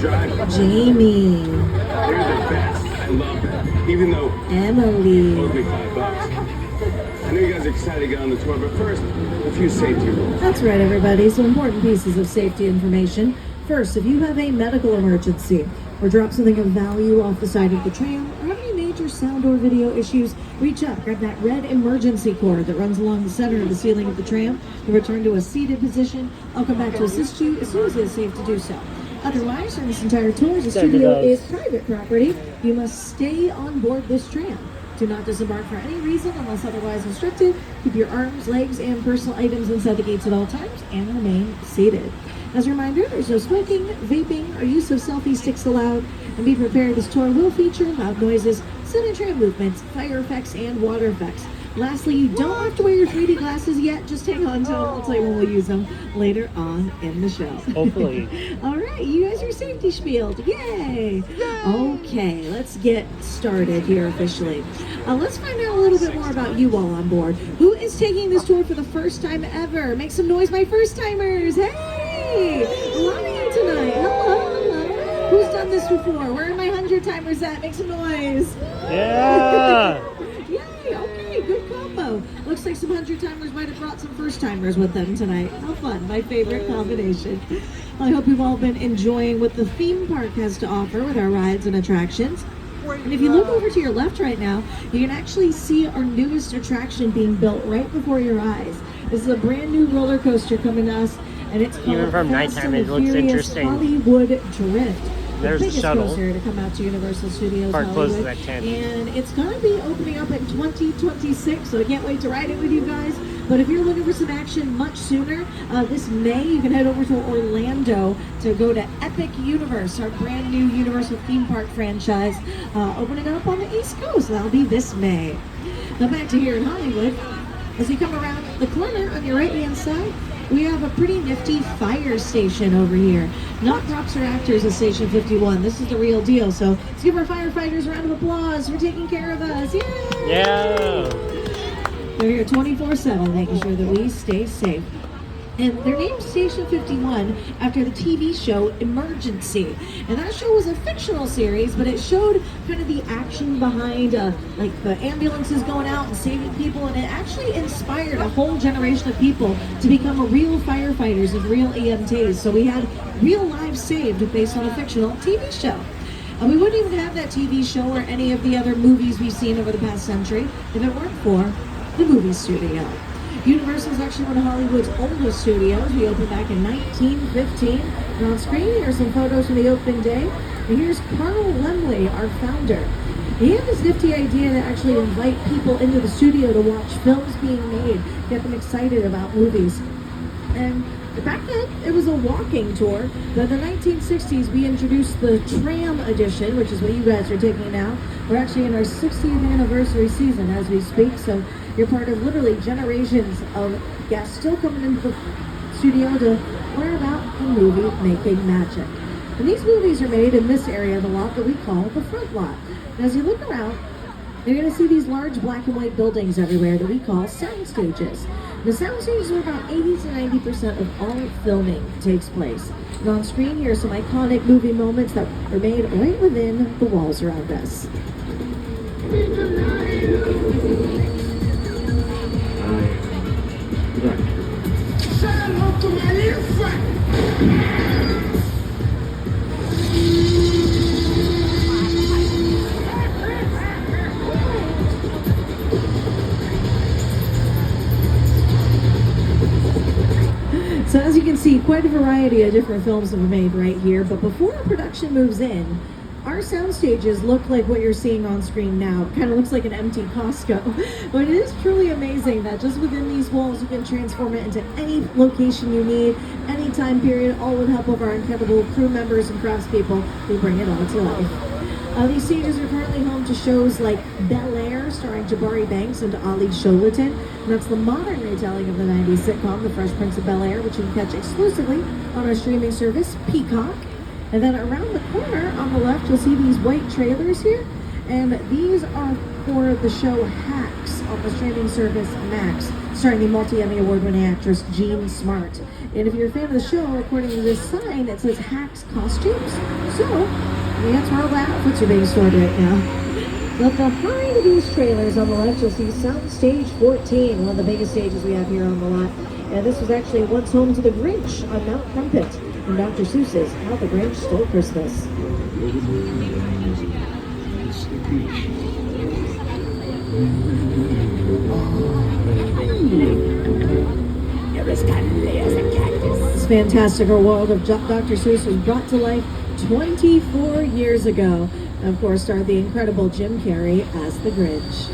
Jamie. They're the best. I love them. Even though Emily. only $5. I know you guys are excited to get on the tour, but first, a few safety rules. That's right, everybody. Some important pieces of safety information. First, if you have a medical emergency or drop something of value off the side of the tram or have any major sound or video issues, reach up, grab that red emergency cord that runs along the center of the ceiling of the tram and return to a seated position. I'll come back to assist you as soon as it is safe to do so. Otherwise, on this entire tour, the studio is private property. You must stay on board this tram. Do not disembark for any reason unless otherwise instructed. Keep your arms, legs, and personal items inside the gates at all times and remain seated. As a reminder, there's no smoking, vaping, or use of selfie sticks allowed. And be prepared, this tour will feature loud noises, sudden tram movements, fire effects, and water effects. Lastly, you don't have to wear your 3D glasses yet. Just hang on to them. I'll tell you when we'll use them later on in the show. Hopefully. All right, you guys are safety spieled. Yay! Okay, let's get started here officially. Let's find out a little bit more about you all on board. Who is taking this tour for the first time ever? Make some noise, my first timers. Hey! A lot of you tonight. Hello. Who's done this before? Where are my 100 timers at? Make some noise. Yeah. Yay, okay, good combo. Looks like some 100 timers might have brought some first timers with them tonight. How fun, my favorite combination. I hope you've all been enjoying what the theme park has to offer with our rides and attractions. And if you look over to your left right now, you can actually see our newest attraction being built right before your eyes. This is a brand new roller coaster coming to us, and it's called Even from Fast nighttime, and it looks Furious interesting. Hollywood Drift. There's the biggest shuttle. coaster to come out to Universal Studios Park closes Hollywood. at 10. And it's going to be opening up in 2026, so I can't wait to ride it with you guys. But if you're looking for some action much sooner, this May you can head over to Orlando to go to Epic Universe, our brand new Universal theme park franchise, opening up on the East Coast. That'll be this May. Now back to here in Hollywood. As you come around the corner on your right-hand side, we have a pretty nifty fire station over here. Not props or actors at Station 51. This is the real deal. So let's give our firefighters a round of applause for taking care of us. Yay! Yeah. They're here 24/7, making sure that we stay safe. And they're named Station 51 after the TV show Emergency. And that show was a fictional series, but it showed kind of the action behind like the ambulances going out and saving people. And it actually inspired a whole generation of people to become real firefighters and real EMTs. So we had real lives saved based on a fictional TV show. And we wouldn't even have that TV show or any of the other movies we've seen over the past century if it weren't for the movie studio. Universal is actually one of Hollywood's oldest studios. We opened back in 1915. And on screen, here are some photos from the opening day. And here's Carl Laemmle, our founder. He had this nifty idea to actually invite people into the studio to watch films being made, get them excited about movies. And back then, it was a walking tour. But in the 1960s, we introduced the Tram Edition, which is what you guys are taking now. We're actually in our 60th anniversary season as we speak, so you're part of literally generations of guests still coming into the studio to learn about the movie-making magic. And these movies are made in this area of the lot that we call the front lot. And as you look around, you're going to see these large black and white buildings everywhere that we call sound stages. The sound stages are about 80 to 90% of all filming takes place. And on screen here are some iconic movie moments that are made right within the walls around us. So as you can see, quite a variety of different films have been made right here, but before our production moves in, our sound stages look like what you're seeing on screen now. It kind of looks like an empty Costco. But it is truly amazing that just within these walls you can transform it into any location you need, any time period, all with help of our incredible crew members and craftspeople who bring it all to life. These stages are currently home to shows like Bel Air, starring Jabari Banks and Ali Sholatin. And that's the modern retelling of the 90s sitcom, The Fresh Prince of Bel Air, which you can catch exclusively on our streaming service, Peacock. And then around the corner on the left, you'll see these white trailers here. And these are for the show Hacks on the streaming service Max, starring the multi-Emmy award-winning actress Jean Smart. And if you're a fan of the show, according to this sign, it says Hacks Costumes. So, that's where all the outfits are being stored right now. But behind these trailers on the left, you'll see Soundstage 14, one of the biggest stages we have here on the lot. And this was actually once home to the Grinch on Mount Crumpet in Dr. Seuss's How the Grinch Stole Christmas. This fantastic world of Dr. Seuss was brought to life 24 years ago. And of course, starred the incredible Jim Carrey as the Grinch.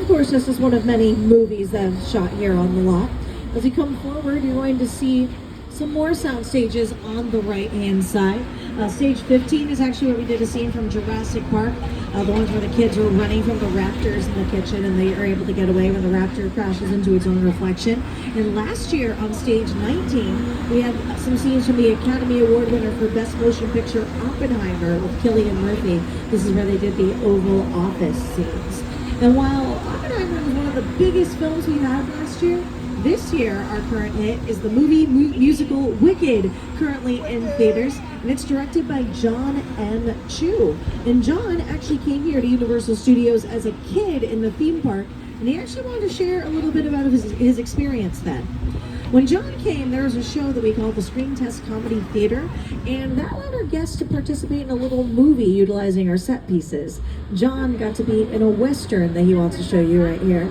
Of course, this is one of many movies that I've shot here on the lot. As we come forward, you're going to see some more sound stages on the right-hand side. Stage 15 is actually where we did a scene from Jurassic Park, the ones where the kids were running from the raptors in the kitchen and they are able to get away when the raptor crashes into its own reflection. And last year on stage 19, we had some scenes from the Academy Award winner for Best Motion Picture, Oppenheimer, with Cillian Murphy. This is where they did the Oval Office scenes. And while Oppenheimer was one of the biggest films we had last year, this year, our current hit is the movie musical Wicked, currently in theaters, and it's directed by John M. Chu. And John actually came here to Universal Studios as a kid in the theme park, and he actually wanted to share a little bit about his experience then. When John came, there was a show that we called the Screen Test Comedy Theater, and that allowed our guests to participate in a little movie utilizing our set pieces. John got to be in a Western that he wants to show you right here.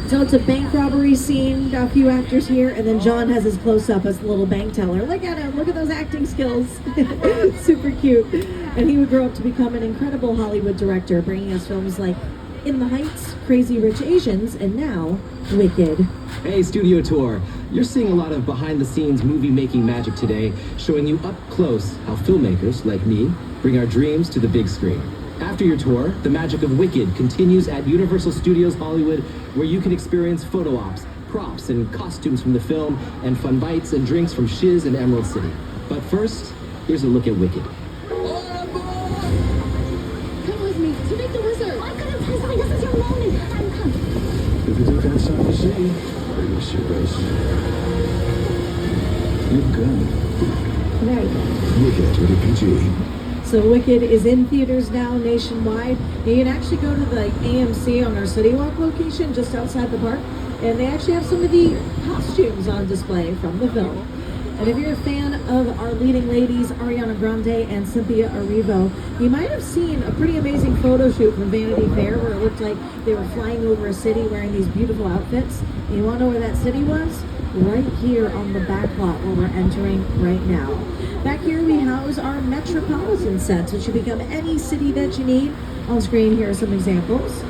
So it's a bank robbery scene, got a few actors here, and then John has his close-up as the little bank teller. Look at him, look at those acting skills. Super cute. And he would grow up to become an incredible Hollywood director, bringing us films like In the Heights, Crazy Rich Asians, and now Wicked. Hey, Studio Tour. You're seeing a lot of behind-the-scenes movie-making magic today, showing you up close how filmmakers, like me, bring our dreams to the big screen. After your tour, the magic of Wicked continues at Universal Studios Hollywood, where you can experience photo ops, props, and costumes from the film, and fun bites and drinks from Shiz and Emerald City. But first, here's a look at Wicked. Come with me to meet the wizard. I'm gonna tell something. This is your moment. Come. If you think that's something to see, are you serious? You're good. Very good. Wicked with a PG. So Wicked is in theaters now nationwide. You can actually go to the AMC on our City Walk location just outside the park, and they actually have some of the costumes on display from the film. And if you're a fan of our leading ladies, Ariana Grande and Cynthia Erivo, you might have seen a pretty amazing photo shoot from Vanity Fair where it looked like they were flying over a city wearing these beautiful outfits. And you want to know where that city was? Right here on the back lot where we're entering right now. Back here we house our Metropolitan sets, which should become any city that you need. On screen here are some examples.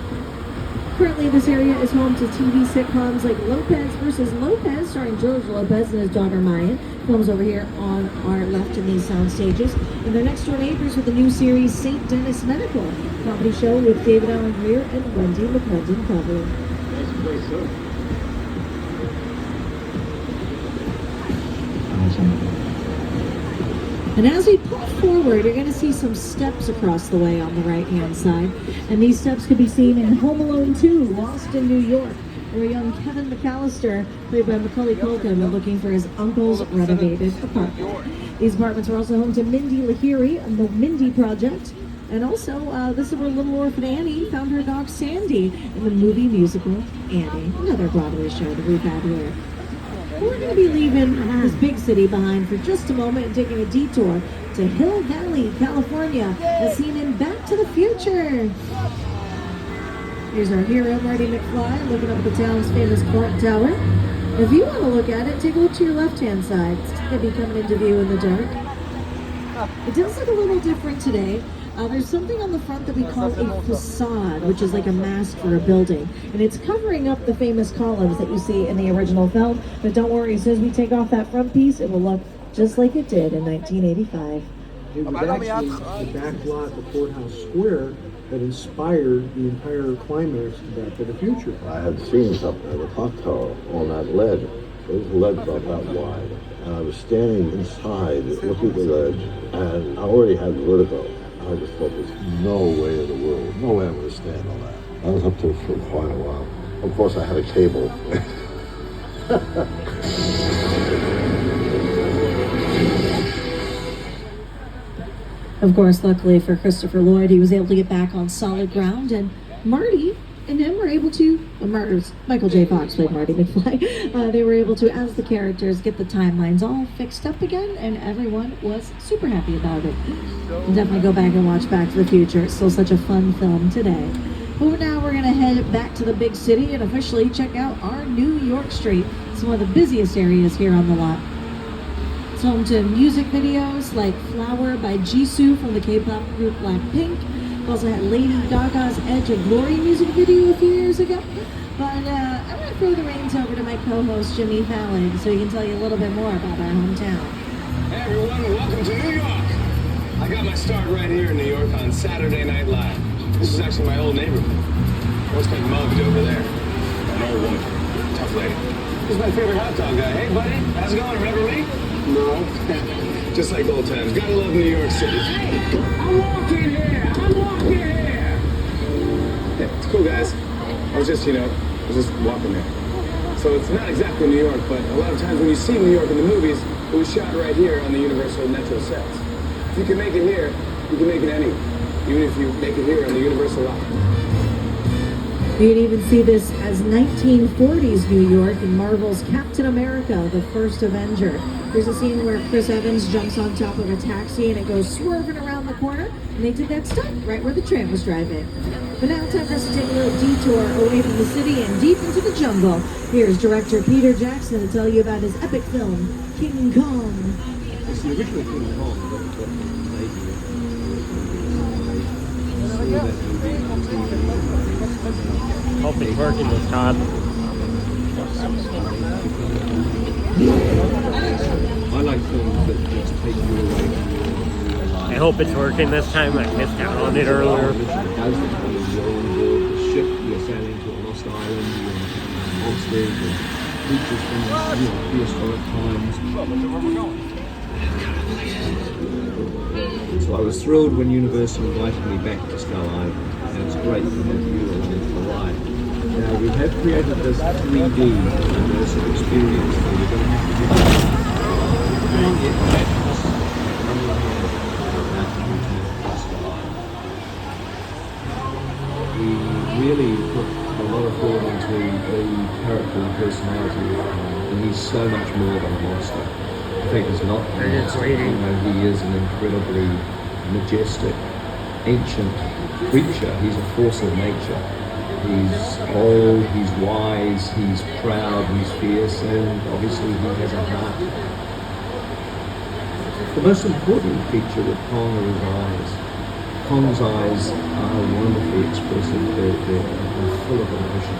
Currently this area is home to TV sitcoms like Lopez vs. Lopez, starring George Lopez and his daughter Maya. Films over here on our left in these sound stages. And they're next door neighbors with the new series St. Denis Medical, comedy show with David Allen Greer and Wendy McClendon-Covey. Nice place, huh? And as we pull forward, you're going to see some steps across the way on the right-hand side. And these steps can be seen in Home Alone 2, Lost in New York, where young Kevin McAllister, played by Macaulay Culkin, is looking for his uncle's renovated apartment. These apartments are also home to Mindy Lahiri and the Mindy Project. And also, this is where little orphan Annie found her dog Sandy in the movie musical Annie, another Broadway show that we've had here. We're going to be leaving this big city behind for just a moment and taking a detour to Hill Valley, California, as seen in Back to the Future. Here's our hero, Marty McFly, looking up at the town's famous clock tower. If you want to look at it, take a look to your left-hand side. It's going to be coming into view in the dark. It does look a little different today. There's something on the front that we call a facade, which is like a mask for a building. And it's covering up the famous columns that you see in the original film. But don't worry, as soon as we take off that front piece, it will look just like it did in 1985. It was actually the back lot of Courthouse Square that inspired the entire climax of Back to the Future. I had seen something at the clock tower on that ledge. It was a ledge about that wide. And I was standing inside looking at the ledge, and I already had vertigo. I just thought there's no way in the world, no way I'm going to stand on that. I was up there for quite a while. Of course, I had a cable. Of course, luckily for Christopher Lloyd, he was able to get back on solid ground, and Marty and him were able to, Michael J. Fox played Marty McFly, they were able to, as the characters, get the timelines all fixed up again, and everyone was super happy about it. Definitely go back and watch Back to the Future. It's still such a fun film today. But now we're going to head back to the big city and officially check out our New York Street. It's one of the busiest areas here on the lot. It's home to music videos like Flower by Jisoo from the K-pop group Blackpink. We also had Lady Gaga's Edge of Glory music video a few years ago. But I'm going to throw the reins over to my co-host Jimmy Fallon so he can tell you a little bit more about our hometown. Hey everyone, welcome to New York. I got my start right here in New York on Saturday Night Live. This is actually my old neighborhood. I once got mugged over there. An old woman, tough lady. This is my favorite hot dog guy. Hey buddy, how's it going? Remember me? No. Just like old times. Gotta love New York City. Hey, I'm walking here. Yeah, it's cool, guys. I was just walking there. So it's not exactly New York, but a lot of times when you see New York in the movies, it was shot right here on the Universal Metro sets. If you can make it here, you can make it anywhere. Even if you make it here on the Universal lot. You can even see this as 1940s New York in Marvel's Captain America, the First Avenger. There's a scene where Chris Evans jumps on top of a taxi and it goes swerving around the corner, and they did that stunt right where the tram was driving. But now time for us to take a little detour away from the city and deep into the jungle. Here's director Peter Jackson to tell you about his epic film, King Kong. It's the original King Kong that Hope it's working this time. I like films that just take you away from real life. I hope it's working this time. I missed out on it earlier. You're on board the ship, you're sailing to a lost island, you're encountering monsters and creatures from prehistoric times. So I was thrilled when Universal invited me back to Skull Island, and it's great to have you along for the ride. Now we have created this 3D immersive experience that you're going to have to do. We really put a lot of thought into the character and personality, and he's so much more than a monster. In fact, he's not a monster. He is an incredibly majestic, ancient creature. He's a force of nature. He's old, he's wise, he's proud, he's fierce, and obviously he has a heart. The most important feature with Kong are his eyes. Kong's eyes are wonderfully expressive. They're full of emotion.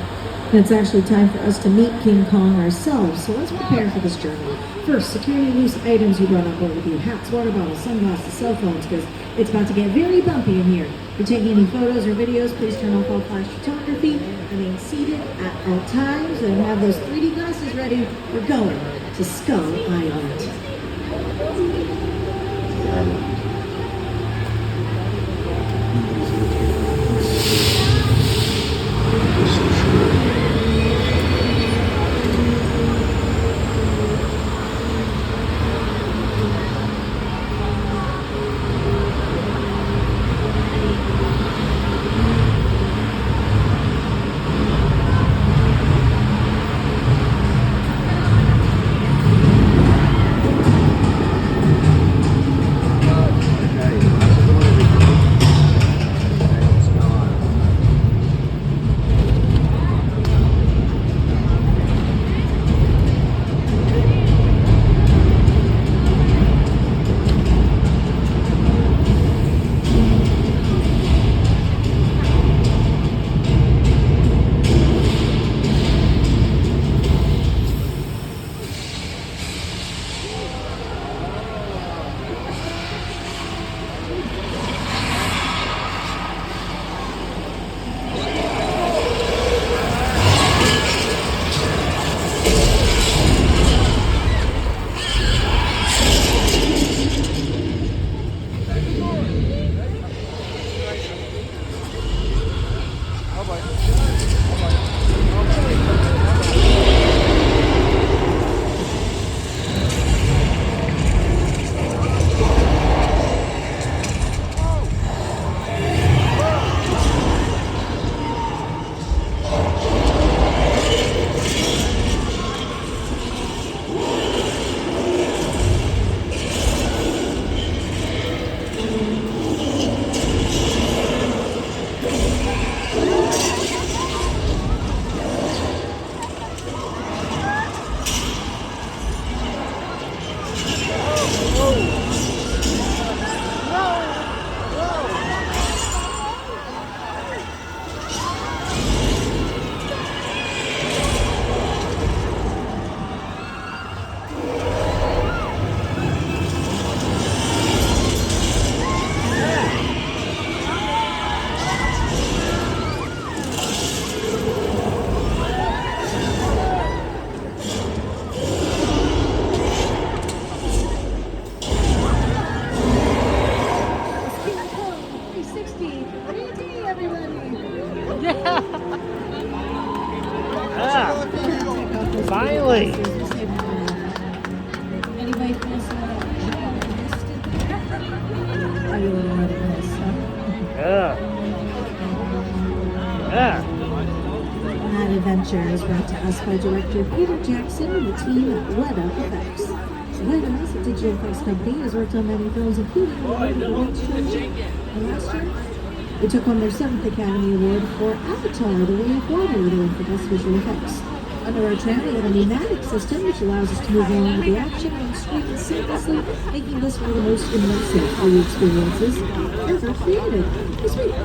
It's actually time for us to meet King Kong ourselves, so let's prepare for this journey. First, secure any loose items you brought on board with you. Hats, water bottles, sunglasses, cell phones, because it's about to get very bumpy in here. If you're taking any photos or videos, please turn off all flash photography. Remain seated at all times and have those 3D glasses ready. We're going to Skull Island. Adventure is brought to us by director Peter Jackson and the team at Weta Effects. Weta is a digital effects company has worked on many films, including The Lord of the Rings trilogy. And last year, they took home their 7th Academy Award for Avatar: The Way of Water. They won for Best Visual Effects. Under our channel, we have a pneumatic system which allows us to move along with the action on screen seamlessly, making this one of the most immersive 3D experiences ever created. This week.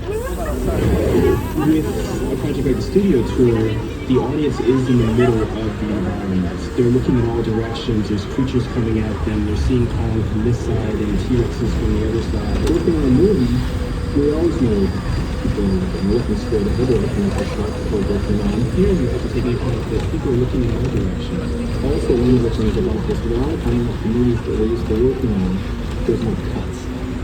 With a project like the studio tour, the audience is in the middle of the environment. They're looking in all directions. There's creatures coming at them. They're seeing Kong from this side and T-Rexes from the other side. Working on a movie, we always know people are looking straight ahead. They're looking at the shot that we're working on. Here, you have to take into account that people are looking in all directions. Also, one of the things about this, a lot of times the movies that we're used to working on, there's no cuts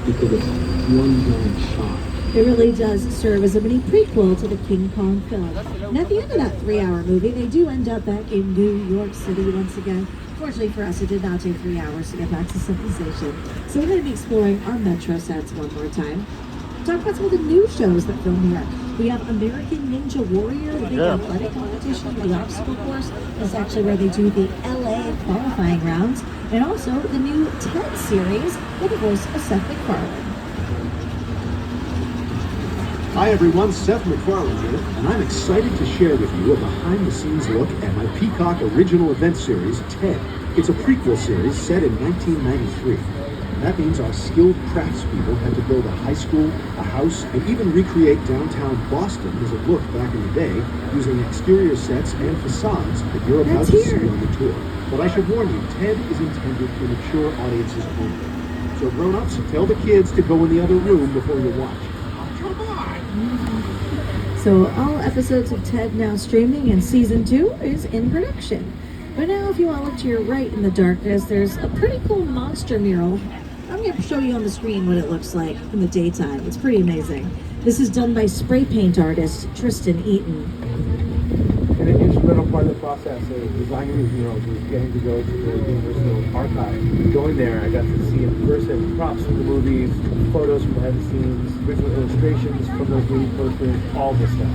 because it's one giant shot. It really does serve as a mini prequel to the King Kong film. And at the end of that 3-hour movie, they do end up back in New York City once again. Fortunately for us, it did not take 3 hours to get back to civilization. So we're going to be exploring our metro sets one more time. Talk about some of the new shows that film here. We have American Ninja Warrior, the big athletic competition, the obstacle course. This is actually where they do the LA qualifying rounds. And also the new TED series with the voice of Seth MacFarlane. Hi everyone, Seth MacFarlane here, and I'm excited to share with you a behind-the-scenes look at my Peacock original event series, TED. It's a prequel series set in 1993. That means our skilled craftspeople had to build a high school, a house, and even recreate downtown Boston as it looked back in the day, using exterior sets and facades that you're about to see on the tour. But I should warn you, TED is intended for mature audiences only. So grown-ups, tell the kids to go in the other room before you watch. So all episodes of TED now streaming, and season 2 is in production. But now if you want to look to your right in the darkness, there's a pretty cool monster mural. I'm going to show you on the screen what it looks like in the daytime. It's pretty amazing. This is done by spray paint artist Tristan Eaton. And an instrumental part of the process of designing these murals was getting to go to the Universal Archive. Going there, I got to see in person props from the movies, photos from behind the scenes, original illustrations from those movie posters, all this stuff.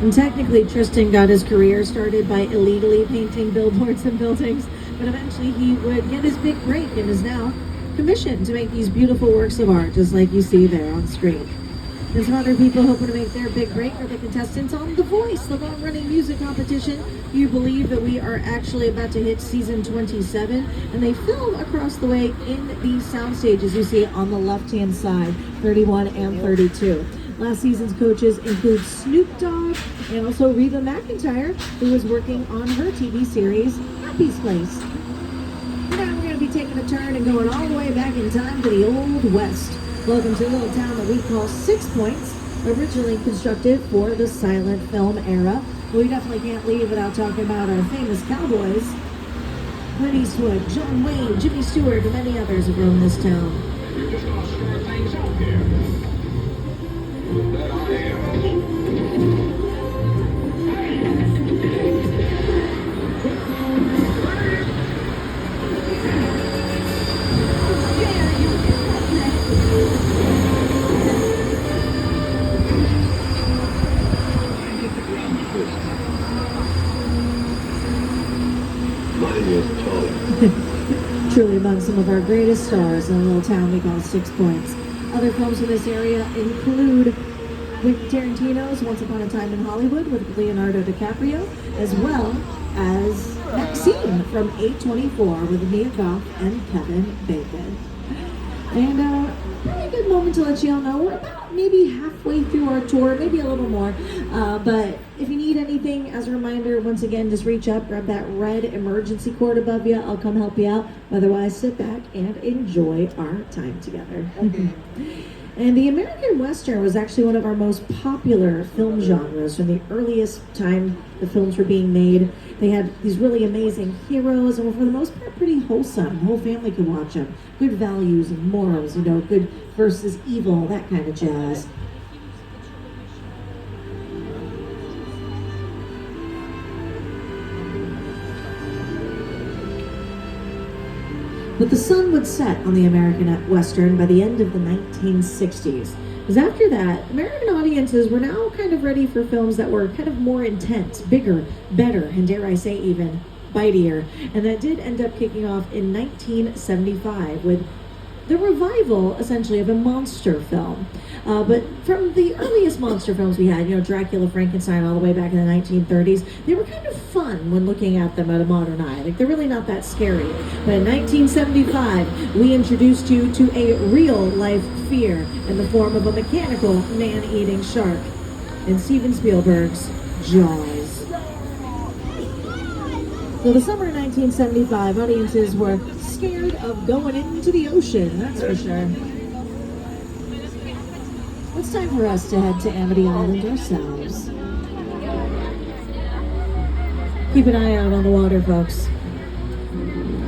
And technically, Tristan got his career started by illegally painting billboards and buildings, but eventually he would get his big break and is now commissioned to make these beautiful works of art, just like you see there on screen. There's some other people hoping to make their big break are the contestants on The Voice, the long-running music competition. You believe that we are actually about to hit season 27, and they film across the way in these sound stages you see on the left-hand side, 31 and 32. Last season's coaches include Snoop Dogg and also Reba McEntire, who was working on her TV series, Happy's Place. Now we're going to be taking a turn and going all the way back in time to the Old West. Welcome to a little town that we call 6 Points, originally constructed for the silent film era. We definitely can't leave without talking about our famous cowboys. Clint Eastwood, John Wayne, Jimmy Stewart, and many others have roamed this town. Truly among some of our greatest stars in a little town we call 6 Points. Other films in this area include Tarantino's Once Upon a Time in Hollywood with Leonardo DiCaprio, as well as Maxine from A24 with Mia Goth and Kevin Bacon. And pretty good moment to let you all know we're about maybe halfway through our tour, maybe a little more. But if you need anything, as a reminder, once again, just reach up, grab that red emergency cord above you. I'll come help you out. Otherwise, sit back and enjoy our time together. And the American Western was actually one of our most popular film genres from the earliest time the films were being made. They had these really amazing heroes and were for the most part pretty wholesome. The whole family could watch them. Good values and morals, you know, good versus evil, that kind of jazz. But the sun would set on the American Western by the end of the 1960s. Because after that, American audiences were now kind of ready for films that were kind of more intense, bigger, better, and dare I say even bitier. And that did end up kicking off in 1975 with the revival, essentially, of a monster film. But from the earliest monster films we had, Dracula, Frankenstein, all the way back in the 1930s, they were kind of fun when looking at them at a modern eye. Like, they're really not that scary. But in 1975, we introduced you to a real-life fear in the form of a mechanical man-eating shark in Steven Spielberg's Jaws. So the summer of 1975, audiences were scared of going into the ocean, that's for sure. It's time for us to head to Amity Island ourselves. Keep an eye out on the water, folks.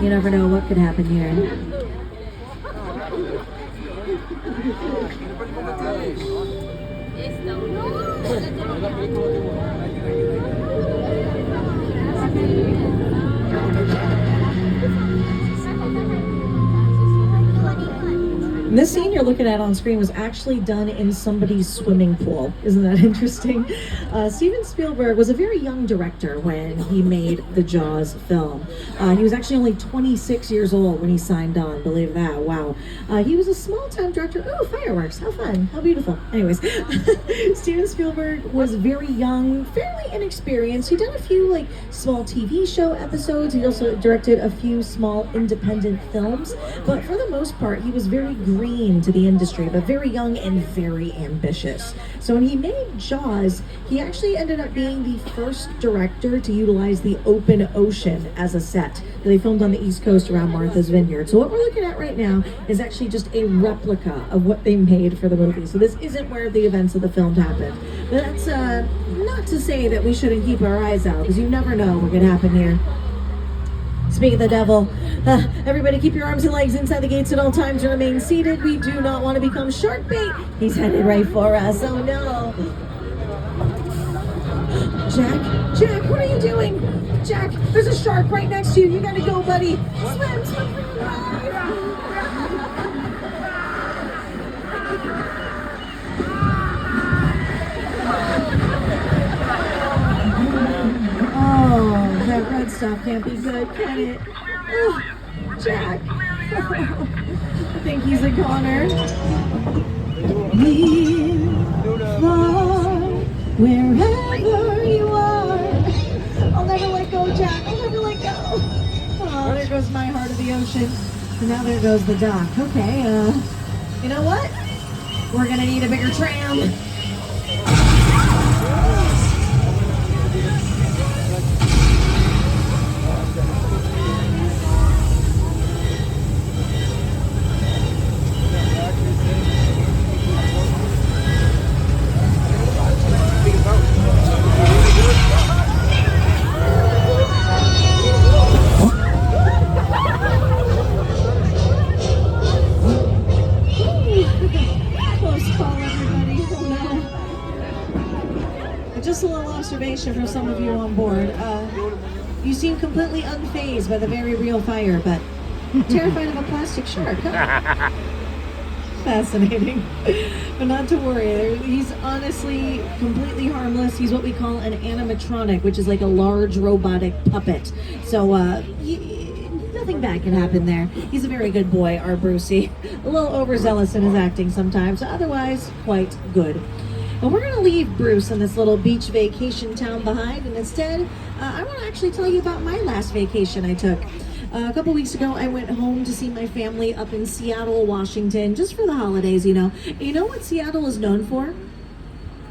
You never know what could happen here. And this scene you're looking at on screen was actually done in somebody's swimming pool. Isn't that interesting? Steven Spielberg was a very young director when he made the Jaws film. He was actually only 26 years old when he signed on, believe that, wow. He was a small-time director. Oh, fireworks, how fun, how beautiful. Anyways, Steven Spielberg was very young, fairly inexperienced. He'd done a few small TV show episodes. He also directed a few small independent films, but for the most part, he was very green to the industry, but very young and very ambitious. So when he made Jaws, he actually ended up being the first director to utilize the open ocean as a set. They filmed on the East Coast around Martha's Vineyard. So what we're looking at right now is actually just a replica of what they made for the movie. So this isn't where the events of the film happened. But that's not to say that we shouldn't keep our eyes out, because you never know what could happen here. Speak of the devil, everybody keep your arms and legs inside the gates at all times and remain seated. We do not want to become shark bait. He's headed right for us. Oh no. Jack, what are you doing? Jack, there's a shark right next to you. You gotta go, buddy. Swim for your life. Oh, that red stuff can't be good, can it? Oh, Jack. I think he's a goner. Near, far, wherever you are. I'll never let go, Jack. I'll never let go. Oh, there goes my heart of the ocean. And now there goes the dock. Okay, you know what? We're gonna need a bigger tram. Just a little observation from some of you on board. You seem completely unfazed by the very real fire, but terrified of a plastic shark, huh? Fascinating. But not to worry, he's honestly completely harmless. He's what we call an animatronic, which is like a large robotic puppet. So nothing bad can happen there. He's a very good boy, our Brucey. A little overzealous in his acting sometimes, otherwise quite good. And we're going to leave Bruce in this little beach vacation town behind, and instead, I want to actually tell you about my last vacation I took. A couple weeks ago, I went home to see my family up in Seattle, Washington, just for the holidays, you know. And you know what Seattle is known for?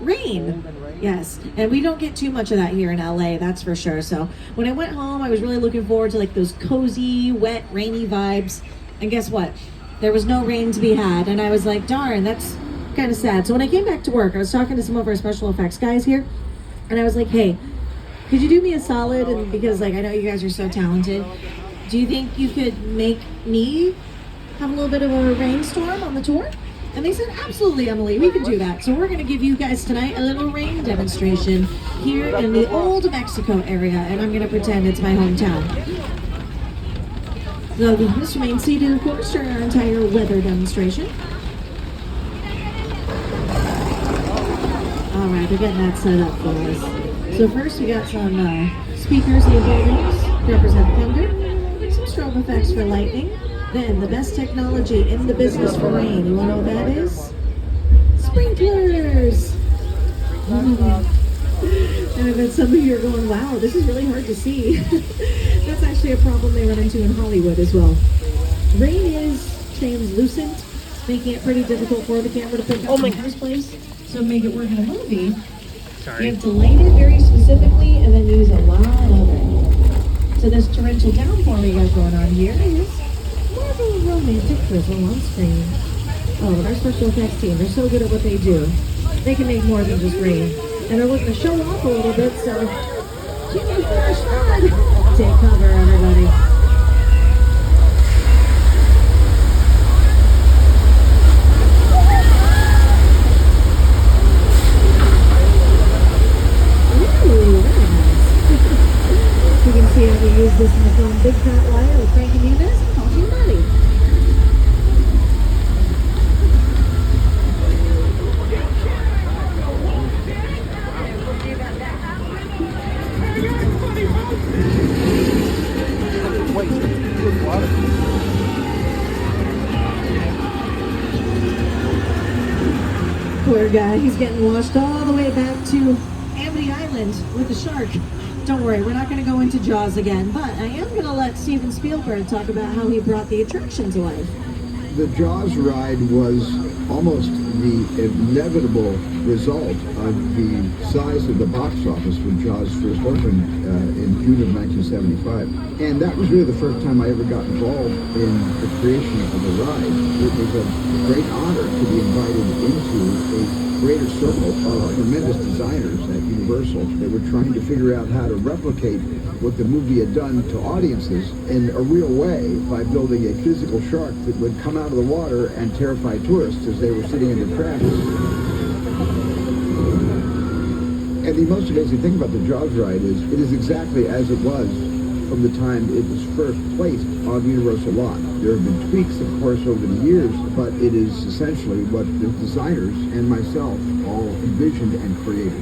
Rain. Yes, and we don't get too much of that here in LA, that's for sure. So when I went home, I was really looking forward to those cozy, wet, rainy vibes. And guess what? There was no rain to be had, and I was like, darn, that's kind of sad. So when I came back to work, I was talking to some of our special effects guys here, and I was like, hey, could you do me a solid? And because I know you guys are so talented, do you think you could make me have a little bit of a rainstorm on the tour? And they said, absolutely, Emily, we can do that. So we're going to give you guys tonight a little rain demonstration here in the Old Mexico area, and I'm going to pretend it's my hometown. So just remain seated, of course, during our entire weather demonstration. All right, they're getting that set up for us. So first we got some speakers and buildings to represent thunder, some strobe effects for lightning, then the best technology in the business for rain. You want to know what that is? Sprinklers! And I bet some of you are going, wow, this is really hard to see. That's actually a problem they run into in Hollywood as well. Rain is translucent, making it pretty difficult for the camera to pick up in the first place. So to make it work in a movie, you have to light it very specifically and then use a lot of it. So this torrential downpour we got going on here is more of a romantic drizzle on screen. Oh, our special effects team, they're so good at what they do. They can make more than just rain. And they're looking to show off a little bit, so keep it flash flood. Take cover, everybody. You can see how we use this in the film Big Fat Liar with Frankie Muniz and Talking Buddy. Poor guy, he's getting washed all the way back to Amity Island with the shark. Don't worry, we're not going to go into Jaws again, but I am going to let Steven Spielberg talk about how he brought the attraction to life. The Jaws ride was almost the inevitable result of the size of the box office when Jaws first opened in June of 1975. And that was really the first time I ever got involved in the creation of the ride. It was a great honor to be invited into a greater circle of tremendous designers at Universal. They were trying to figure out how to replicate what the movie had done to audiences in a real way by building a physical shark that would come out of the water and terrify tourists as they were sitting in their tracks. And the most amazing thing about the Jaws ride is it is exactly as it was from the time it was first placed on the Universal lot. There have been tweaks, of course, over the years, but it is essentially what the designers and myself all envisioned and created.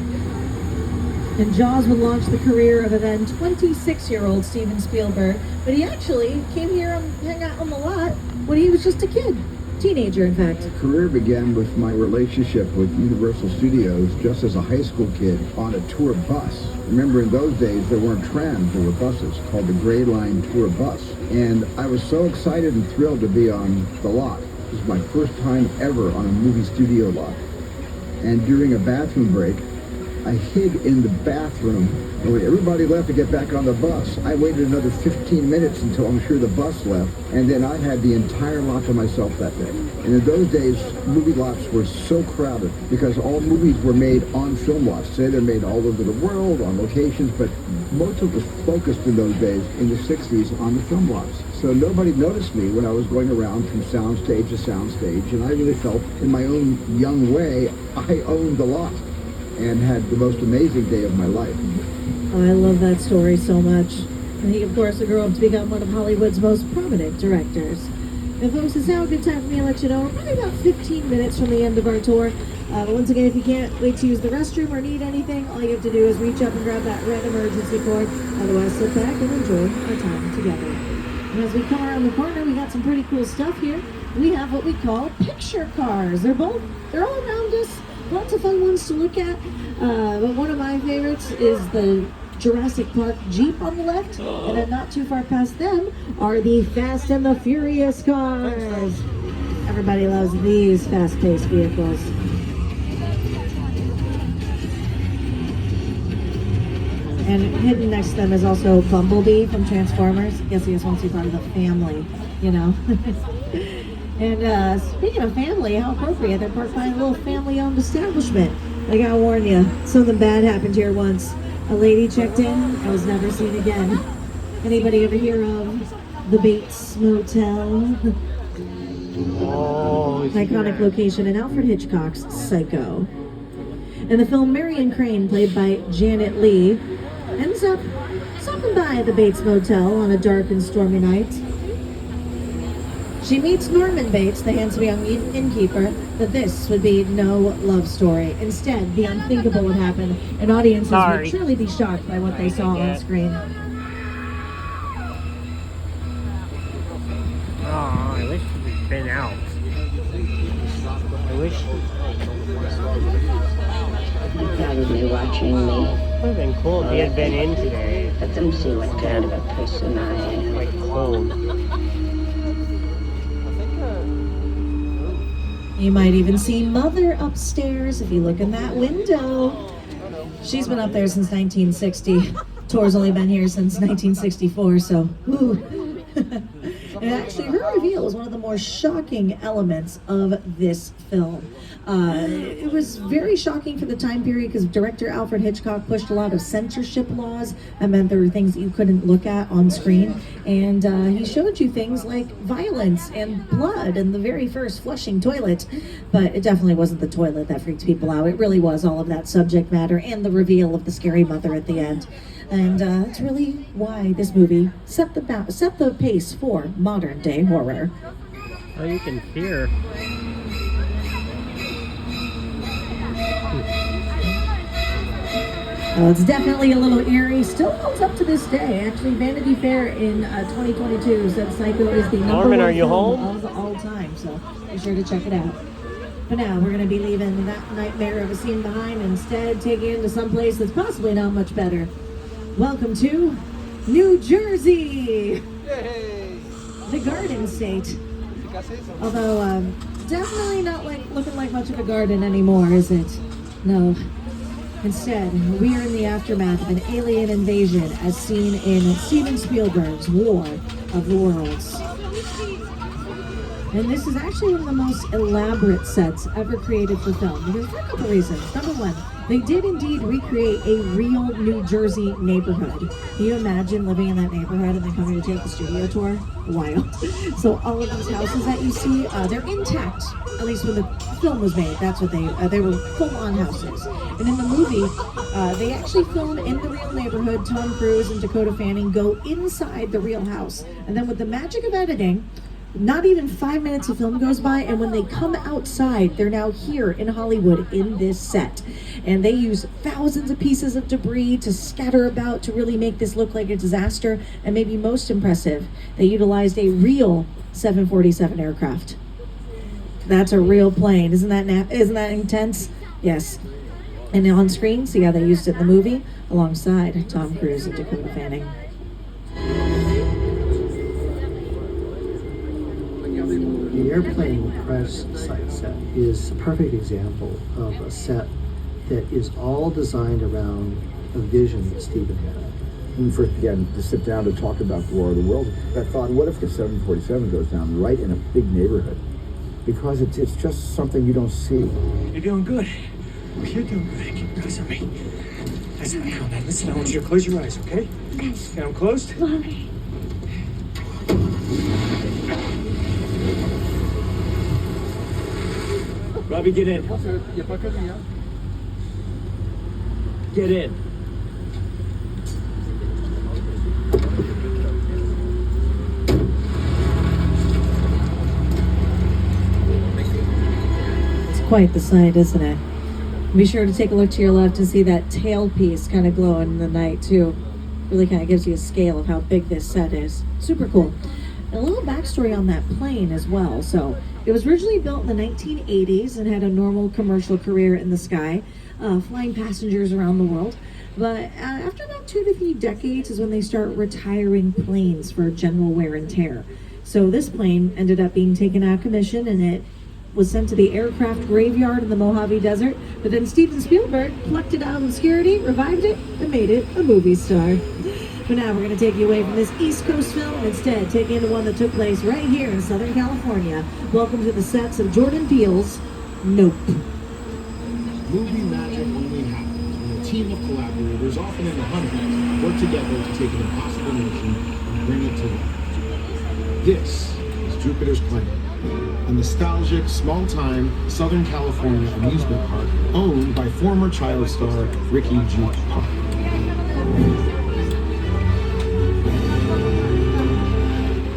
And Jaws would launch the career of a then 26-year-old Steven Spielberg, but he actually came here and hung out on the lot when he was just a kid. Teenager, in fact. My career began with my relationship with Universal Studios just as a high school kid on a tour bus. Remember, in those days, there weren't trams, there were buses called the Gray Line Tour Bus. And I was so excited and thrilled to be on the lot. It was my first time ever on a movie studio lot. And during a bathroom break, I hid in the bathroom, and when everybody left to get back on the bus, I waited another 15 minutes until I'm sure the bus left, and then I had the entire lot to myself that day. And in those days, movie lots were so crowded because all movies were made on film lots. Today they're made all over the world, on locations, but most of it was focused in those days, in the 60s, on the film lots. So nobody noticed me when I was going around from soundstage to soundstage, and I really felt, in my own young way, I owned the lot and had the most amazing day of my life. Oh, I love that story so much. And he, of course, grew up to become one of Hollywood's most prominent directors. And folks, it's now a good time for me to let you know we're probably about 15 minutes from the end of our tour. But once again, if you can't wait to use the restroom or need anything, all you have to do is reach up and grab that red emergency cord. Otherwise, sit back and enjoy our time together. And as we come around the corner, we got some pretty cool stuff here. We have what we call picture cars. They're all around us. Lots of fun ones to look at, but one of my favorites is the Jurassic Park Jeep on the left, and then not too far past them are the Fast and the Furious cars. Everybody loves these fast-paced vehicles. And hidden next to them is also Bumblebee from Transformers. I guess he just wants to be part of the family, you know. And speaking of family, how appropriate, they're parked by a little family-owned establishment. I gotta warn you, something bad happened here once. A lady checked in and was never seen again. Anybody ever hear of the Bates Motel? Oh, iconic location in Alfred Hitchcock's Psycho. In the film, Marion Crane, played by Janet Leigh, ends up stopping by the Bates Motel on a dark and stormy night. She meets Norman Bates, the handsome young innkeeper, but this would be no love story. Instead, the unthinkable would happen, and audiences would surely be shocked by what they saw on screen. Oh, I wish he'd been out. I wish You're probably watching me. it would have been cool if he had been in today. Let them see what kind of a person I am. Like cold. You might even see Mother upstairs if you look in that window. She's been up there since 1960. Tor's only been here since 1964, so ooh. And actually, her reveal is one of the more shocking elements of this film. It was very shocking for the time period because director Alfred Hitchcock pushed a lot of censorship laws. That meant there were things that you couldn't look at on screen. And he showed you things like violence and blood and the very first flushing toilet. But it definitely wasn't the toilet that freaked people out. It really was all of that subject matter and the reveal of the scary mother at the end. And that's really why this movie set the pace for modern day horror. Oh, you can hear. Well, it's definitely a little eerie. Still holds up to this day. Actually, Vanity Fair in 2022 said Psycho is the number one film of all time. So be sure to check it out. But now we're going to be leaving that nightmare of a scene behind and instead taking it to someplace that's possibly not much better. Welcome to New Jersey, the Garden State. Although definitely not looking like much of a garden anymore, is it? No. Instead, we are in the aftermath of an alien invasion as seen in Steven Spielberg's War of the Worlds. And this is actually one of the most elaborate sets ever created for film, because for a couple reasons. Number one, they did indeed recreate a real New Jersey neighborhood. Can you imagine living in that neighborhood and then coming to take the studio tour? Wild. So all of these houses that you see, they're intact. At least when the film was made, that's what they were full-on houses. And in the movie, they actually film in the real neighborhood. Tom Cruise and Dakota Fanning go inside the real house. And then with the magic of editing, not even 5 minutes of film goes by, and when they come outside, they're now here in Hollywood in this set. And they use thousands of pieces of debris to scatter about to really make this look like a disaster. And maybe most impressive, they utilized a real 747 aircraft. That's a real plane. Isn't that intense? Yes. And on screen, see how they used it in the movie alongside Tom Cruise and Dakota Fanning. The airplane press site set is a perfect example of a set that is all designed around a vision that Steven had. When we first began to sit down to talk about the War of the Worlds, I thought, what if the 747 goes down right in a big neighborhood? Because it's just something you don't see. You're doing good. You're doing good. Keep your eyes on me. Eyes on me. Now, listen, I want you to close your eyes, okay? Okay. Got them closed? Why? Robbie, get in. Get in. It's quite the sight, isn't it? Be sure to take a look to your left to see that tailpiece kind of glowing in the night too. Really kind of gives you a scale of how big this set is. Super cool. And a little backstory on that plane as well. So it was originally built in the 1980s and had a normal commercial career in the sky, flying passengers around the world. But after about 2 to 3 decades is when they start retiring planes for general wear and tear. So this plane ended up being taken out of commission, and it was sent to the aircraft graveyard in the Mojave Desert. But then Steven Spielberg plucked it out of obscurity, revived it, and made it a movie star. But now we're going to take you away from this East Coast film and instead take you into one that took place right here in Southern California. Welcome to the sets of Jordan Peele's Nope. Movie magic only happens when a team of collaborators, often in the hundreds, work together to take an impossible notion and bring it to life. This is Jupiter's Planet, a nostalgic, small-time Southern California amusement park owned by former child star Ricky G. Park.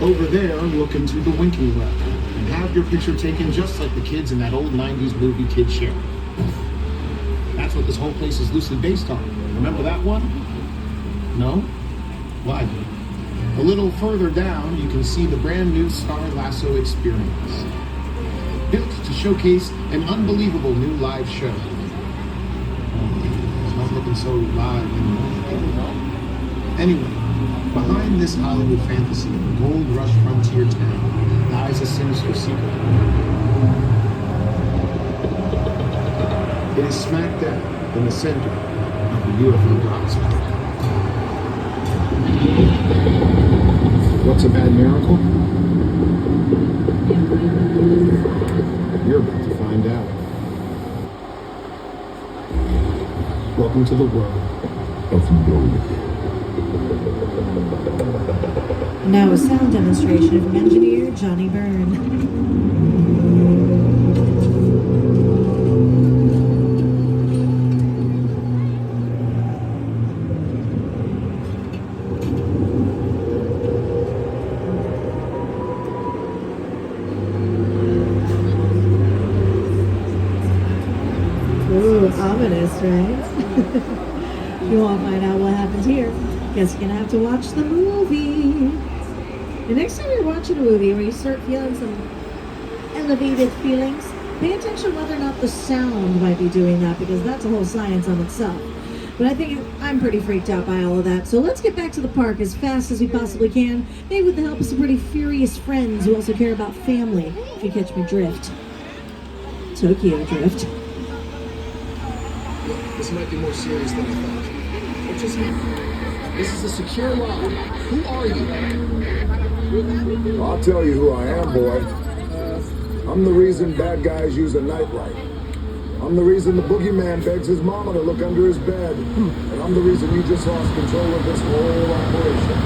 over there look into the winking well and have your picture taken just like the kids in that old 90s movie Kid Show. That's what this whole place is loosely based on. Remember that one? No? Why? A little further down, you can see the brand new Star Lasso Experience, built to showcase an unbelievable new live show. It's not looking so live anymore. Anyway, behind this Hollywood fantasy of a gold rush frontier town lies a sinister secret. It is smack dab in the center of the UFO hotspot. What's a bad miracle? You're about to find out. Welcome to the world of no. Now a sound demonstration from engineer Johnny Byrne. Ooh, ominous, right? You won't find out what happens here. Guess you're gonna have to watch the movie. The next time you're watching a movie where you start feeling some elevated feelings, pay attention whether or not the sound might be doing that, because that's a whole science on itself. But I think I'm pretty freaked out by all of that. So let's get back to the park as fast as we possibly can, maybe with the help of some pretty furious friends who also care about family, if you catch my drift. Tokyo Drift. This might be more serious than I thought. What just happened? This is a secure line. Who are you? I'll tell you who I am, boy. I'm the reason bad guys use a nightlight. I'm the reason the boogeyman begs his mama to look under his bed. And I'm the reason you just lost control of this whole operation.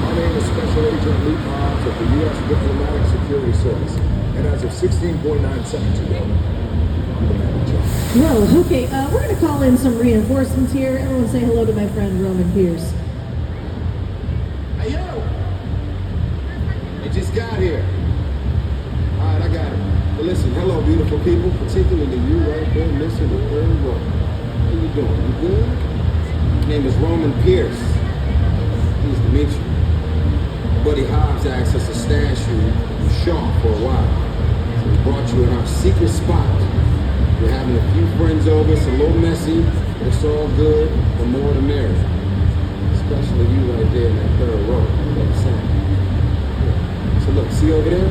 My name is Special Agent Luke Hobbs of the U.S. Diplomatic Security Service. And as of 16.9 seconds ago, I'm the man in charge. Well, okay, we're going to call in some reinforcements here. Everyone say hello to my friend Roman Pierce. Hey, yo! They just got here. All right, I got it. Well, listen, hello, beautiful people, particularly you right there missing the third row. How you doing? You good? My name is Roman Pierce. Pleased to meet you. Buddy Hobbs asked us to stash you with Shaw for a while. So we brought you in our secret spot. We're having a few friends over. It's a little messy, but it's all good. The more the merrier. Especially you right there in that third row. You know what I'm saying? Yeah. So look, see over there?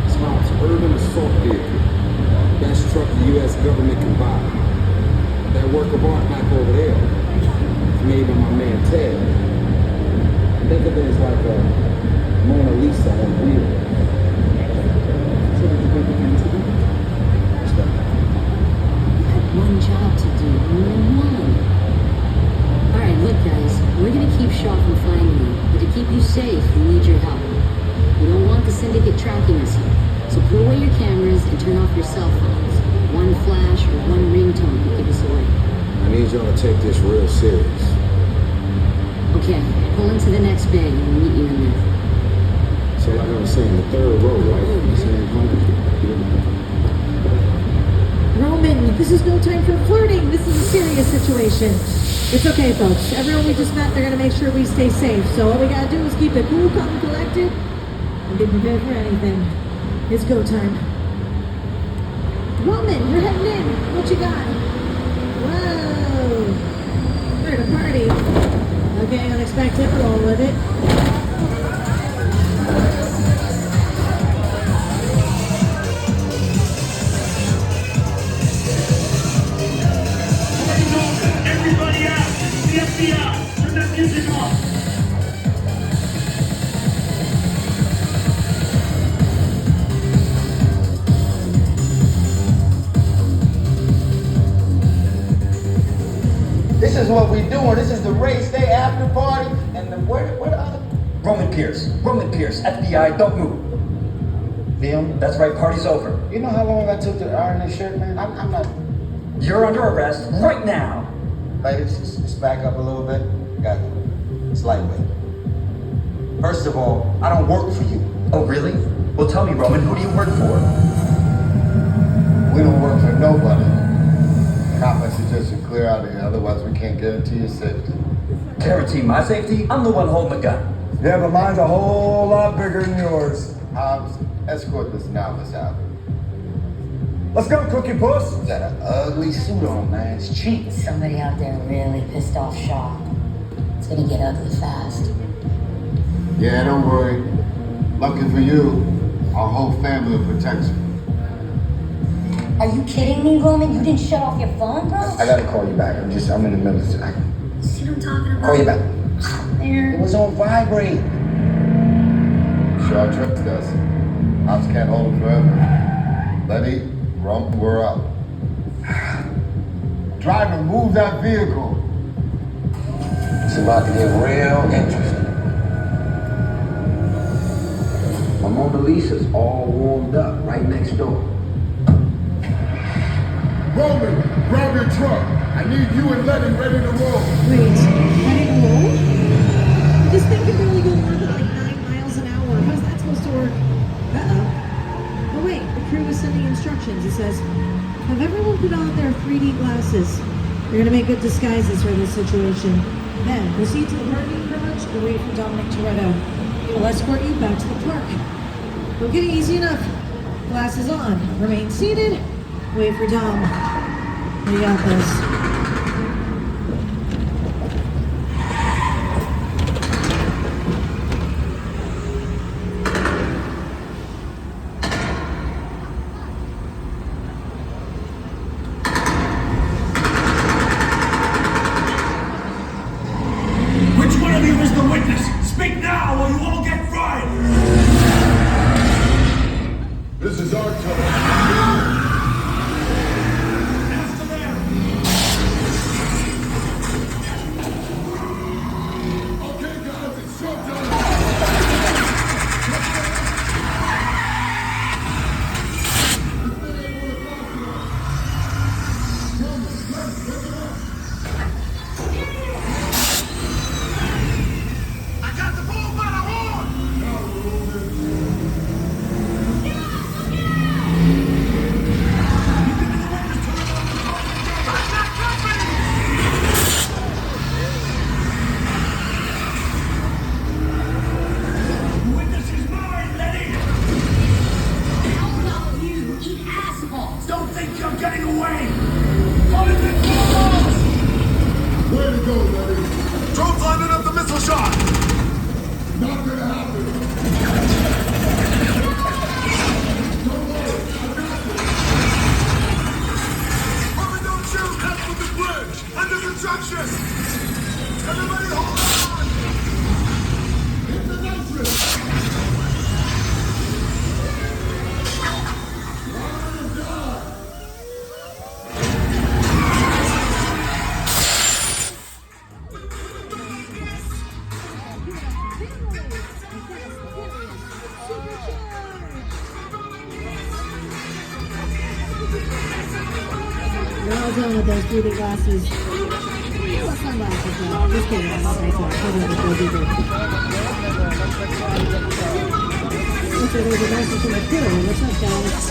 It's Hobbs' urban assault vehicle. Best truck the U.S. government can buy. That work of art back over there is made by my man Ted. Think of it as like a Mona Lisa on wheels. So did you bring it down to them? One job to do, one. Alright, look guys, we're gonna keep Shaw from finding you, but to keep you safe, we need your help. We don't want the syndicate tracking us here, so put away your cameras and turn off your cell phones. One flash or one ringtone could give us away. I need y'all to take this real serious. Okay, pull into the next bay and we'll meet you in there. So like I was saying, the third row, right? The same home. Roman, this is no time for flirting. This is a serious situation. It's okay, folks. Everyone we just met, they're going to make sure we stay safe. So all we got to do is keep it cool, calm, and collected, and be prepared for anything. It's go time. Roman, you're heading in. What you got? Whoa. We're at a party. Okay, unexpected. Roll with it. Everybody out! The FBI! Turn that music off! This is what we're doing. This is the race day after party. And where the other? Roman Pierce, FBI, don't move. Film? That's right, party's over. You know how long I took to iron this shirt, man? I'm not. You're under arrest right now. Ladies, just back up a little bit. Got it. It's lightweight. First of all, I don't work for you. Oh, really? Well, tell me, Roman, who do you work for? We don't work for nobody. Cop, I suggest you clear out of here, otherwise we can't guarantee your safety. Guarantee my safety? I'm the one holding the gun. Yeah, but mine's a whole lot bigger than yours. Hobbs, escort this novice out. Let's go, Cookie Puss. You got an ugly suit on, man. It's cheap. Somebody out there really pissed off Shaw. It's gonna get ugly fast. Yeah, don't worry. Lucky for you, our whole family will protect you. Are you kidding me, Roman? You didn't shut off your phone, bro? I gotta call you back. I'm in the middle of it. See what I'm talking about? Call you back. Man. It was on vibrate. Shaw tricked us. Ops can't hold him forever. Letty, Rump, we're up. Driver, move that vehicle. It's about to get real interesting. My Mona Lisa's all warmed up right next door. Roman, grab your truck. I need you and Letty ready to roll. Wait, ready to roll? This thing can barely go more than like 9 miles an hour. How's that supposed to work? Uh-oh. Oh wait, the crew is sending instructions. It says, have everyone put on their 3D glasses. You're gonna make good disguises for this situation. Then proceed to the parking garage and wait for Dominic Toretto. He will escort you back to the park. Okay, easy enough. Glasses on. Remain seated. Wait for Dom. We got this. Which one of you is the witness? Speak now or you all get fried! This is our turn. Don't think you're getting away! Where to go, Letty? Drone's lining up the missile shot! Not gonna happen. Roman, don't shoot! Head for the bridge! Under construction! Everybody hold on! Hit the nitrous! You're all done with those 3D glasses. Well, sunglasses, though. Just kidding. That's what I thought. Whatever, go do that. Looks like there's a message from the crew. What's up, guys?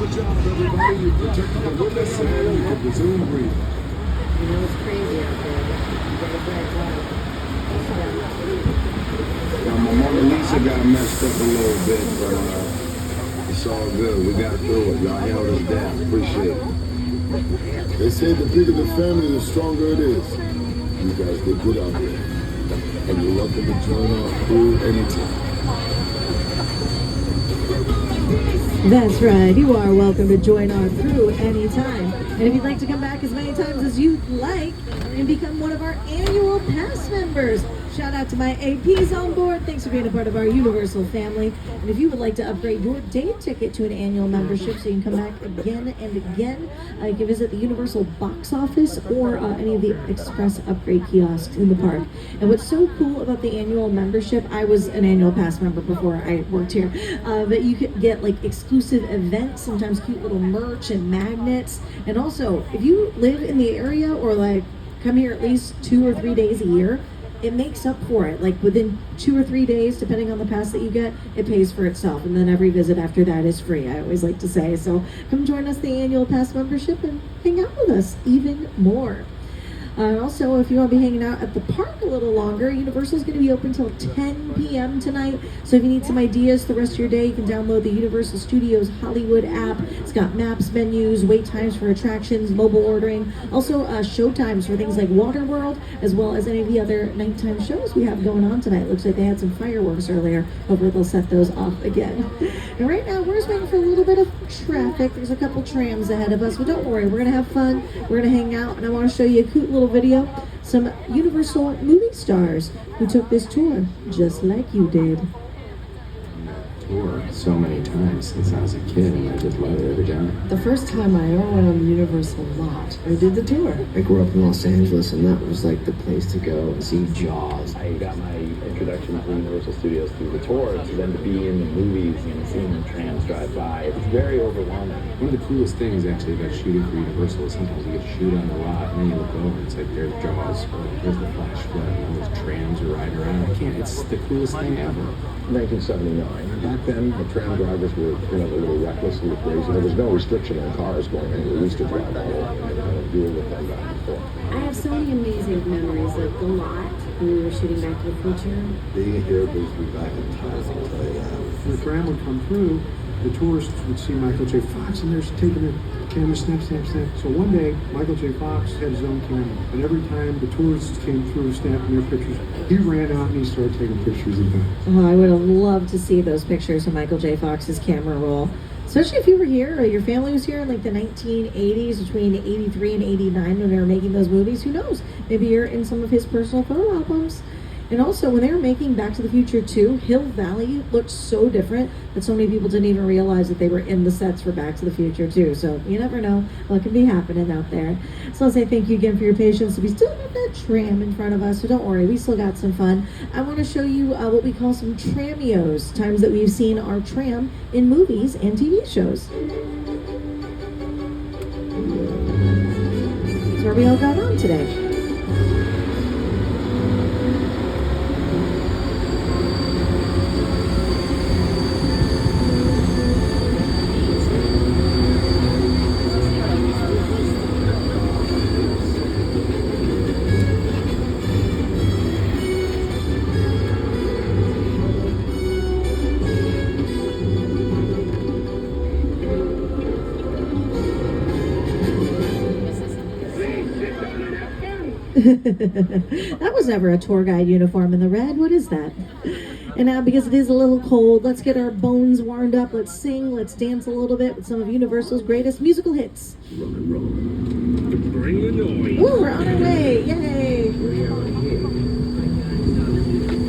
Good job, everybody. You protected the witness and you can resume breathing. You know it's crazy out there. You gotta drive light. Now, my Mona Lisa got messed up a little bit, but it's all good. We got through it. Y'all held us down. Appreciate it. They say the bigger the family, the stronger it is. You guys did good out there. And you're welcome to join our crew anytime. That's right. You are welcome to join our crew anytime. And if you'd like to come back as many times as you'd like and become one of our annual pass members, shout out to my APs on board. Thanks for being a part of our Universal family. And if you would like to upgrade your day ticket to an annual membership so you can come back again and again, you can visit the Universal box office or any of the express upgrade kiosks in the park. And what's so cool about the annual membership, I was an annual pass member before I worked here, but you could get like exclusive events, sometimes cute little merch and magnets. And also, if you live in the area or like come here at least 2 or 3 days a year, it makes up for it. Like within 2 or 3 days, depending on the pass that you get, it pays for itself. And then every visit after that is free, I always like to say. So come join us, the annual pass membership, and hang out with us even more. Also, if you want to be hanging out at the park a little longer, Universal is going to be open till 10 p.m. tonight. So if you need some ideas the rest of your day, you can download the Universal Studios Hollywood app. It's got maps, menus, wait times for attractions, mobile ordering, also show times for things like Waterworld, as well as any of the other nighttime shows we have going on tonight. Looks like they had some fireworks earlier. Hopefully they'll set those off again. And right now, we're just waiting for a little bit of traffic. There's a couple trams ahead of us, but don't worry, we're going to have fun. We're going to hang out, and I want to show you a cute little video. Some Universal movie stars who took this tour just like you did. Tour so many times since I was a kid, and I just love it every time. The first time I ever went on the Universal lot, I did the tour. I grew up in Los Angeles, and that was like the place to go and see Jaws. I got my introduction to Universal Studios through the tour, to then to be in the movies and seeing the trams drive by. It's very overwhelming. One of the coolest things actually about shooting for Universal is sometimes you get to shoot on the lot, and then you look over, and it's like there's Jaws, or there's the Flash Flood, and all those trams are riding around. It's the coolest thing ever. 1979. Back then, the tram drivers were a little reckless, a little crazy. There was no restriction on cars going anywhere. We used to drive all over and kind of deal with them back and forth. I have so many amazing memories of the lot when we were shooting Back to the Future. Being here brings me back in time, I'll tell you that. When the tram would come through, the tourists would see Michael J. Fox, and they're taking the camera, snap, snap, snap. So one day, Michael J. Fox had his own camera, and every time the tourists came through snapping their pictures, he ran out and he started taking pictures of them. Oh, I would have loved to see those pictures of Michael J. Fox's camera roll. Especially if you were here or your family was here in like the 1980s, between 83 and 89 when they were making those movies. Who knows? Maybe you're in some of his personal photo albums. And also, when they were making Back to the Future 2, Hill Valley looked so different that so many people didn't even realize that they were in the sets for Back to the Future 2. So you never know what can be happening out there. So I'll say thank you again for your patience. We still have that tram in front of us, so don't worry, we still got some fun. I want to show you what we call some trameos, times that we've seen our tram in movies and TV shows. That's where we all got on today. That was never a tour guide uniform in the red. What is that? And now, because it is a little cold, let's get our bones warmed up. Let's sing, let's dance a little bit with some of Universal's greatest musical hits. Bring the noise. Ooh, we're on our way. Yay.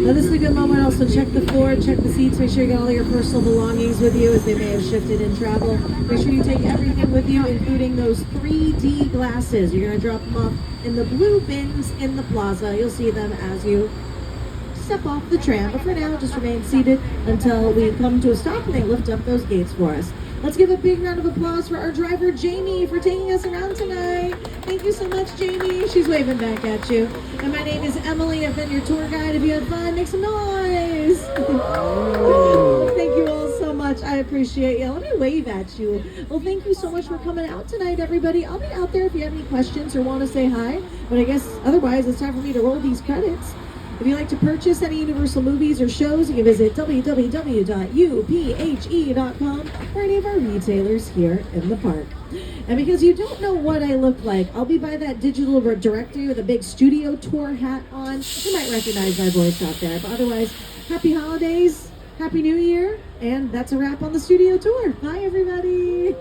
Now this is a good moment. Also check the floor, check the seats, make sure you get all your personal belongings with you as they may have shifted in travel. Make sure you take everything with you, including those 3D glasses. You're going to drop them off in the blue bins in the plaza. You'll see them as you step off the tram. But for now, just remain seated until we come to a stop and they lift up those gates for us. Let's give a big round of applause for our driver, Jamie, for taking us around tonight. Thank you so much, Jamie. She's waving back at you. And my name is Emily. I've been your tour guide. If you had fun, make some noise. Thank you all so much. I appreciate you. Let me wave at you. Well, thank you so much for coming out tonight, everybody. I'll be out there if you have any questions or want to say hi. But I guess otherwise, it's time for me to roll these credits. If you'd like to purchase any Universal movies or shows, you can visit www.uphe.com or any of our retailers here in the park. And because you don't know what I look like, I'll be by that digital directory with a big studio tour hat on. You might recognize my voice out there. But otherwise, happy holidays, happy new year, and that's a wrap on the studio tour. Bye, everybody.